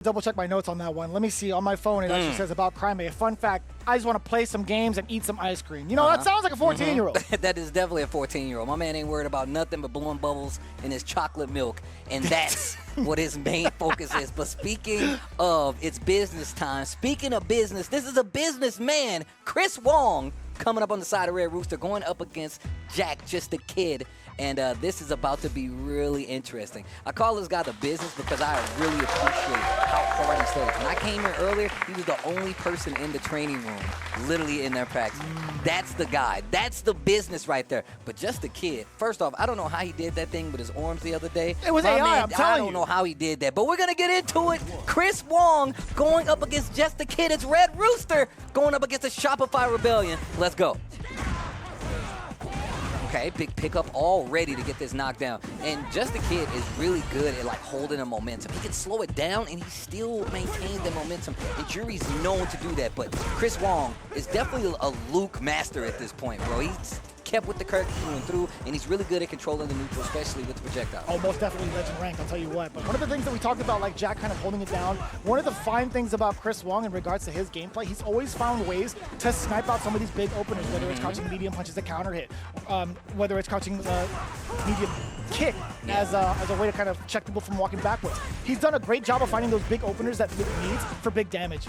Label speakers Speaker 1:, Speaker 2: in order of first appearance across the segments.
Speaker 1: Double check my notes on that one. Let me see. On my phone, it actually says about Crime. A fun fact, I just want to play some games and eat some ice cream. You know, that sounds like a 14-year-old.
Speaker 2: That is definitely a 14-year-old. My man ain't worried about nothing but blowing bubbles in his chocolate milk, and that's what his main focus is. But speaking of, it's business time. Speaking of business, this is a businessman, Chris Wong, coming up on the side of Red Rooster, going up against JAK, just a kid. And this is about to be really interesting. I call this guy the business because I really appreciate how hard he studied. When I came here earlier, he was the only person in the training room, literally in their practice. That's the guy. That's the business right there. But just a kid. First off, I don't know how he did that thing with his arms the other day.
Speaker 1: It was AI, I'm telling you.
Speaker 2: I don't know how he did that. But we're going to get into it. Chris Wong going up against just a kid. It's Red Rooster going up against the Shopify Rebellion. Let's go. Okay, big pickup all ready to get this knocked down. And Just a Kid is really good at like holding the momentum. He can slow it down and he still maintains the momentum. And Juri's known to do that. But Chris Wong is definitely a Luke master at this point, bro. He's kept with the character through and through, and he's really good at controlling the neutral, especially with the projectile.
Speaker 1: Oh, most definitely legend rank, I'll tell you what. But one of the things that we talked about, like JAK kind of holding it down, one of the fine things about Chris Wong in regards to his gameplay, he's always found ways to snipe out some of these big openers, whether it's crouching medium punches to counter hit, whether it's crouching medium kick as a way to kind of check people from walking backwards. He's done a great job of finding those big openers that Luke needs for big damage.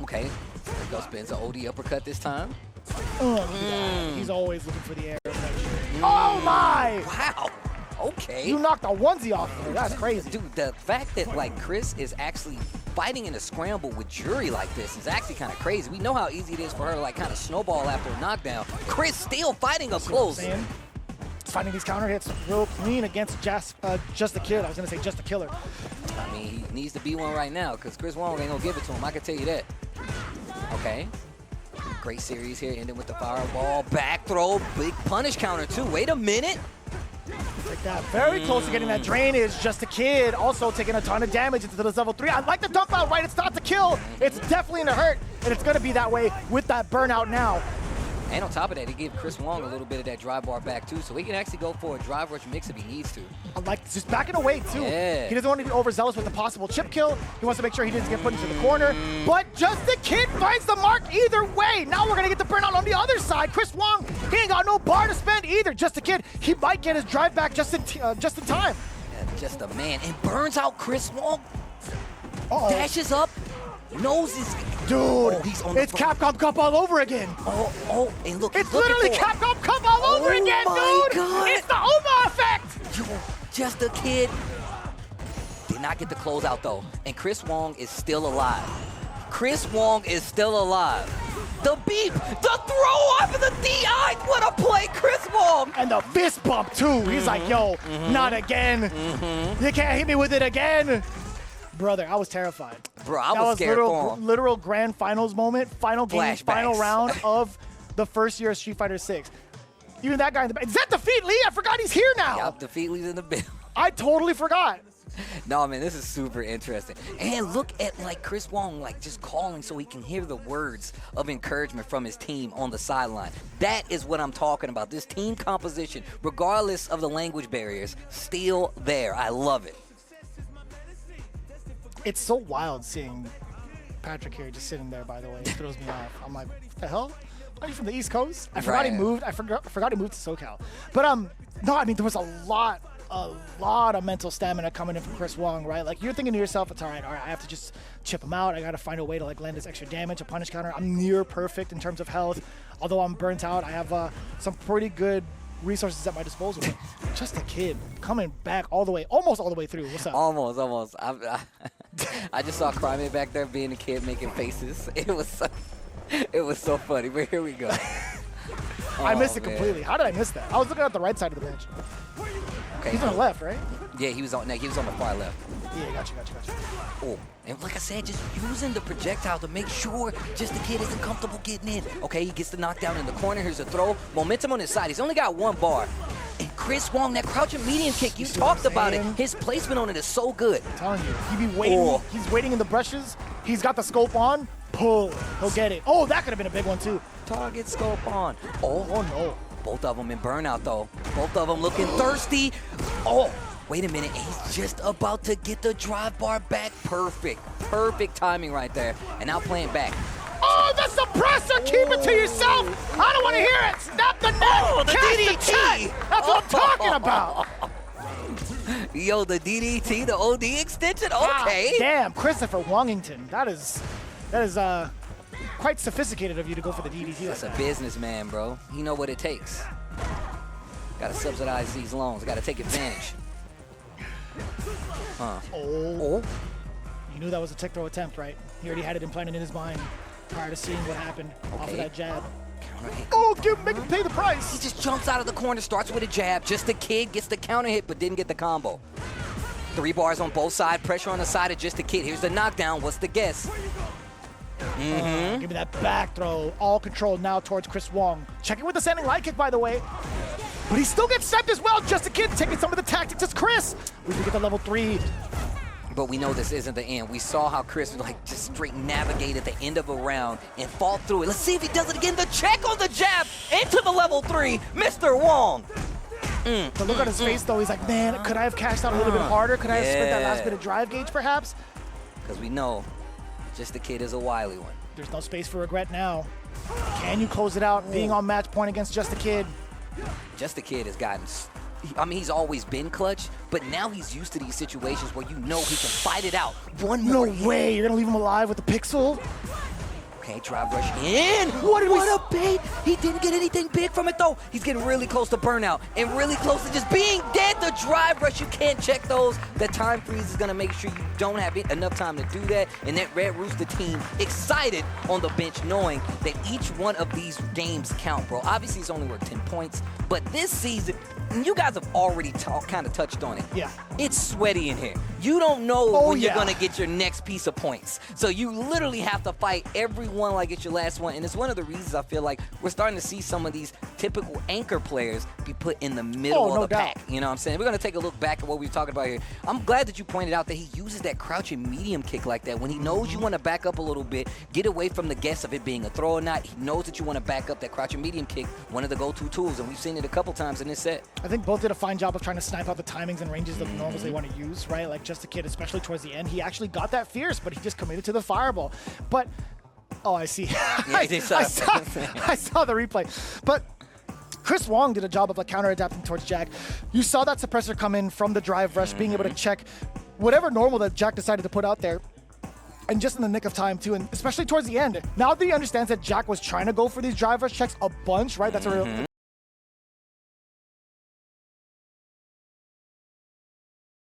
Speaker 2: Okay, there goes Ben's an OD uppercut this time.
Speaker 1: He's always looking for the air. Oh my!
Speaker 2: Wow. Okay.
Speaker 1: You knocked a onesie off there. That's crazy.
Speaker 2: Dude, the fact that like Chris is actually fighting in a scramble with Juri like this is actually kind of crazy. We know how easy it is for her to like kind of snowball after a knockdown. Chris still fighting up close.
Speaker 1: Finding these counter hits real clean against just a kid. I was gonna say just a killer.
Speaker 2: I mean, he needs to be one right now because Chris Wong ain't gonna give it to him. I can tell you that. Okay. Great series here, ending with the fireball, back throw, big punish counter too. Wait a minute.
Speaker 1: Like that, very close to getting that drainage. Just a kid, also taking a ton of damage into this level 3. I like the dump out right. It's not to kill. It's definitely gonna hurt, and it's gonna be that way with that burnout now.
Speaker 2: And on top of that, he gave Chris Wong a little bit of that drive bar back too, so he can actually go for a drive rush mix if he needs to.
Speaker 1: I like just backing away too.
Speaker 2: Yeah.
Speaker 1: He doesn't want to be overzealous with the possible chip kill. He wants to make sure he doesn't get put into the corner. But Just a Kid finds the mark either way. Now we're gonna get the burnout on the other side. Chris Wong, he ain't got no bar to spend either. Just a Kid, he might get his drive back just in time.
Speaker 2: Yeah, just a man, and burns out Chris Wong. Dashes up, noses.
Speaker 1: Dude, it's Capcom Cup all over again.
Speaker 2: And look,
Speaker 1: it's literally Capcom Cup all over again, dude.
Speaker 2: God.
Speaker 1: It's the Oma effect.
Speaker 2: Yo, Just a Kid did not get the closeout though, and Chris Wong is still alive. Chris Wong is still alive. The beep, the throw off of the DI. What a play, Chris Wong.
Speaker 1: And the fist bump too. He's like, yo, not again. You can't hit me with it again. Brother, I was terrified.
Speaker 2: Bro, I was scared for him.
Speaker 1: Literal grand finals moment, final game,
Speaker 2: Flashbacks.
Speaker 1: final round of the first year of Street Fighter 6. Even that guy in the back. Is that Defeat Lee? I forgot he's here now.
Speaker 2: Yup, Defeat Lee's in the building.
Speaker 1: I totally forgot.
Speaker 2: No, man, this is super interesting. And look at like Chris Wong like just calling so he can hear the words of encouragement from his team on the sideline. That is what I'm talking about. This team composition, regardless of the language barriers, still there. I love it.
Speaker 1: It's so wild seeing Patrick here just sitting there, by the way. It throws me off. I'm like, what the hell? Are you from the East Coast? I forgot he moved. I forgot he moved to SoCal. But no, I mean, there was a lot of mental stamina coming in from Chris Wong, right? Like, you're thinking to yourself, it's all right, I have to just chip him out. I got to find a way to like land this extra damage, a punish counter. I'm near perfect in terms of health. Although I'm burnt out, I have some pretty good resources at my disposal. Just a kid coming back all the way, almost all the way through. What's up?
Speaker 2: Almost. I just saw Crimea back there being a kid making faces. It was so funny, but here we go.
Speaker 1: I missed it completely. How did I miss that? I was looking at the right side of the bench.
Speaker 2: Okay.
Speaker 1: He's on the left, right?
Speaker 2: Yeah, he was on the far left.
Speaker 1: Yeah, gotcha.
Speaker 2: Oh, and like I said, just using the projectile to make sure Just a Kid isn't comfortable getting in. Okay, he gets the knockdown in the corner. Here's a throw. Momentum on his side. He's only got one bar. And Chris Wong, that crouching medium kick, you talked about it. His placement on it is so good.
Speaker 1: I'm telling you, he be waiting. He's waiting in the brushes. He's got the scope on. Pull. He'll get it. Oh, that could have been a big one, too.
Speaker 2: Target scope on. Oh,
Speaker 1: no.
Speaker 2: Both of them in burnout, though. Both of them looking thirsty. Oh, Wait a minute, he's just about to get the drive bar back. Perfect timing right there. And now playing back.
Speaker 1: Oh, the suppressor! Keep it to yourself! I don't want to hear it! Snap the neck!
Speaker 2: Oh, the
Speaker 1: Catch
Speaker 2: DDT!
Speaker 1: the check! That's what I'm talking about!
Speaker 2: Yo, the DDT, the OD extension? Okay.
Speaker 1: Wow, damn, Christopher Wongington. That is quite sophisticated of you to go for the DDT.
Speaker 2: That's a businessman, bro. He know what it takes. Gotta subsidize these loans. Gotta take advantage.
Speaker 1: Oh. You knew that was a tick throw attempt, right? He already had it implanted in his mind prior to seeing what happened off of that jab. Oh, make him pay the price.
Speaker 2: He just jumps out of the corner, starts with a jab. Just a kid, gets the counter hit, but didn't get the combo. 3 bars on both sides, pressure on the side of just a kid. Here's the knockdown. What's the guess?
Speaker 1: Give me that back throw. All control now towards Chris Wong. Checking with the standing light kick, by the way. But he still gets stepped as well. Just a kid taking some of the tactics as Chris. We can get the level 3.
Speaker 2: But we know this isn't the end. We saw how Chris just straight navigated the end of a round and fought through it. Let's see if he does it again. The check on the jab into the level 3, Mr. Wong.
Speaker 1: The look on his face, though, he's like, man, could I have cashed out a little bit harder? Could I have spent that last bit of drive gauge, perhaps?
Speaker 2: Because we know just the kid is a wily one.
Speaker 1: There's no space for regret now. Can you close it out being on match point against Just a Kid?
Speaker 2: Just the kid has gotten, I mean, he's always been clutch, but now he's used to these situations where you know he can fight it out. One more hit.
Speaker 1: No way, you're gonna leave him alive with the pixel?
Speaker 2: Okay, drive rush in. What a bait. He didn't get anything big from it, though. He's getting really close to burnout and really close to just being dead. The drive rush, you can't check those. The time freeze is going to make sure you don't have enough time to do that. And that Red Rooster team excited on the bench knowing that each one of these games count, bro. Obviously, it's only worth 10 points. But this season, you guys have already kind of touched on it.
Speaker 1: Yeah.
Speaker 2: It's sweaty in here. You don't know when you're
Speaker 1: yeah.
Speaker 2: going to get your next piece of points. So you literally have to fight every one like it's your last one. And it's one of the reasons I feel like we're starting to see some of these typical anchor players be put in the middle of the pack. You know what I'm saying? We're going to take a look back at what we were talking about here. I'm glad that you pointed out that he uses that crouching medium kick like that. When he knows you want to back up a little bit, get away from the guess of it being a throw or not, he knows that you want to back up. That crouching medium kick, one of the go-to tools. And we've seen it a couple times in this set.
Speaker 1: I think both did a fine job of trying to snipe out the timings and ranges of the normals they want to use, right? Like Just a Kid, especially towards the end, he actually got that fierce, but he just committed to the fireball. But, oh, I see.
Speaker 2: Yeah,
Speaker 1: I saw the replay. But Chris Wong did a job of like counter-adapting towards JAK. You saw that suppressor come in from the drive rush, being able to check whatever normal that JAK decided to put out there. And just in the nick of time, too, and especially towards the end. Now that he understands that JAK was trying to go for these drive rush checks a bunch, right? That's a real